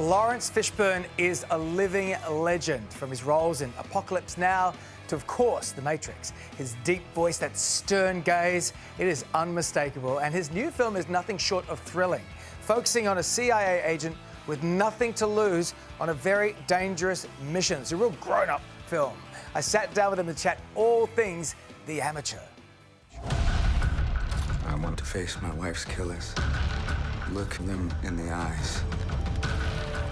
Laurence Fishburne is a living legend, from his roles in Apocalypse Now to, of course, The Matrix. His deep voice, that stern gaze, it is unmistakable. And his new film is nothing short of thrilling, focusing on a CIA agent with nothing to lose on a very dangerous mission. It's a real grown-up film. I sat down with him to chat all things The Amateur. I want to face my wife's killers, look them in the eyes,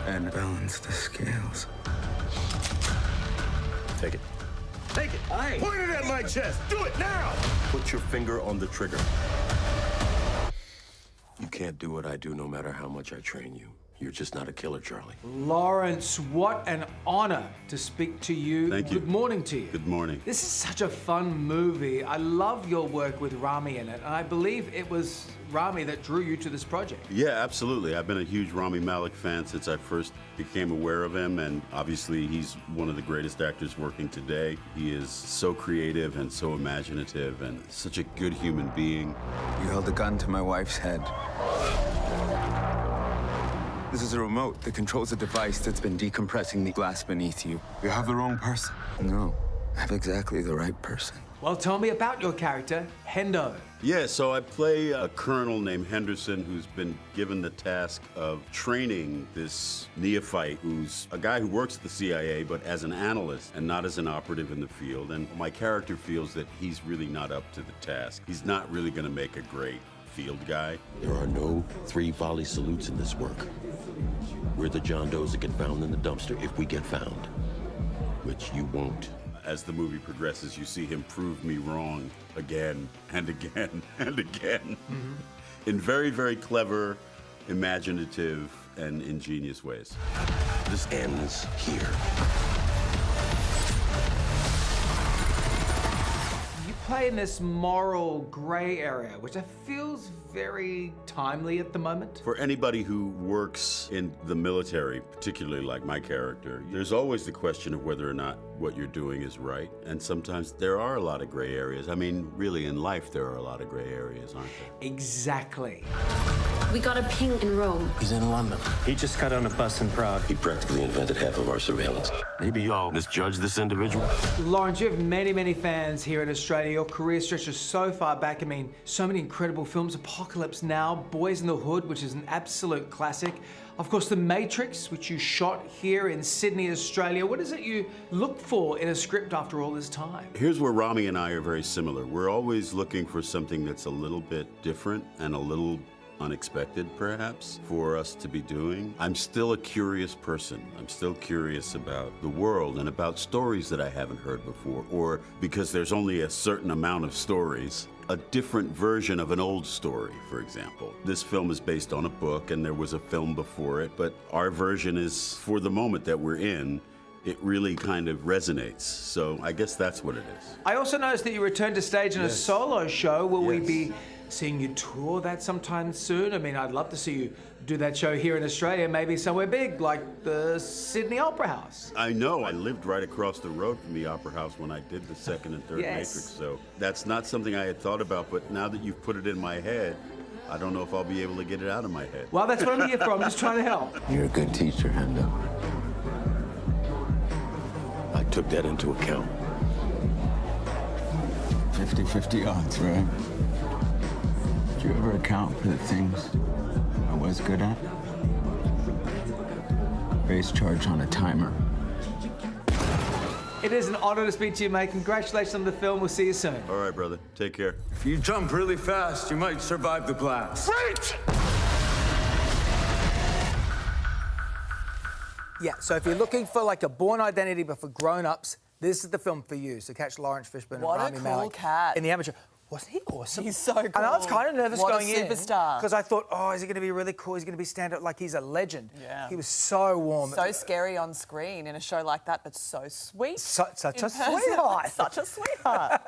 and balance the scales. Take it. Take it. Aye. Point it at my chest. Do it now. Put your finger on the trigger. You can't do what I do no matter how much I train you. You're just not a killer, Charlie. Laurence, what an honor to speak to you. Thank you. Good morning to you. Good morning. This is such a fun movie. I love your work with Rami in it, and I believe it was Rami that drew you to this project. Yeah, absolutely. I've been a huge Rami Malek fan since I first became aware of him, and obviously he's one of the greatest actors working today. He is so creative and so imaginative and such a good human being. You held a gun to my wife's head. This is a remote that controls a device that's been decompressing the glass beneath you. You have the wrong person. No, I have exactly the right person. Well, tell me about your character, Hendo. Yeah, so I play a colonel named Henderson who's been given the task of training this neophyte who's a guy who works at the CIA, but as an analyst and not as an operative in the field. And my character feels that he's really not up to the task. He's not really going to make a great field guy. There are no 3 volley salutes in this work. We're the John Does that get found in the dumpster if we get found, which you won't. As the movie progresses, you see him prove me wrong again and again and again in very, very clever, imaginative, and ingenious ways. This ends here. You play in this moral gray area, which feels very timely at the moment. For anybody who works in the military, particularly like my character, there's always the question of whether or not what you're doing is right. And sometimes there are a lot of gray areas. I mean, really, in life, there are a lot of gray areas, aren't there? Exactly. We got a ping in Rome. He's in London. He just got on a bus in Prague. He practically invented half of our surveillance. Maybe y'all misjudge this individual. Laurence, you have many, many fans here in Australia. Your career stretches so far back. I mean, so many incredible films. Apocalypse Now, Boys in the Hood, which is an absolute classic. Of course, The Matrix, which you shot here in Sydney, Australia. What is it you look for in a script after all this time? Here's where Rami and I are very similar. We're always looking for something that's a little bit different and a little unexpected, perhaps, for us to be doing. I'm still a curious person. I'm still curious about the world and about stories that I haven't heard before, or because there's only a certain amount of stories, a different version of an old story, for example. This film is based on a book, and there was a film before it, but our version is, for the moment that we're in, it really kind of resonates. So I guess that's what it is. I also noticed that you returned to stage in a solo show. Will we Yes. be seeing you tour that sometime soon? I mean, I'd love to see you do that show here in Australia, maybe somewhere big like the Sydney Opera House. I know, I lived right across the road from the Opera House when I did the second and third Yes. Matrix, so that's not something I had thought about, but now that you've put it in my head, I don't know if I'll be able to get it out of my head. Well, that's what I'm here for. I'm just trying to help. You're a good teacher, Hendo. I took that into account. 50-50 odds, right? Did you ever account for the things I was good at? Base charge on a timer. It is an honor to speak to you, mate. Congratulations on the film. We'll see you soon. All right, brother, take care. If you jump really fast, you might survive the blast. Yeah, so if you're looking for like a Born Identity but for grown-ups, this is the film for you. So catch Laurence Fishburne What a and Rami cool Malek cat. in The Amateur. Wasn't he awesome? He's so cool. And I was kind of nervous What a going in. superstar. Because I thought, oh, is he going to be really cool? He's going to be stand-up like he's a legend. Yeah. He was so warm. So scary on screen in a show like that, but so sweet. Such a in person. sweetheart. Such a sweetheart.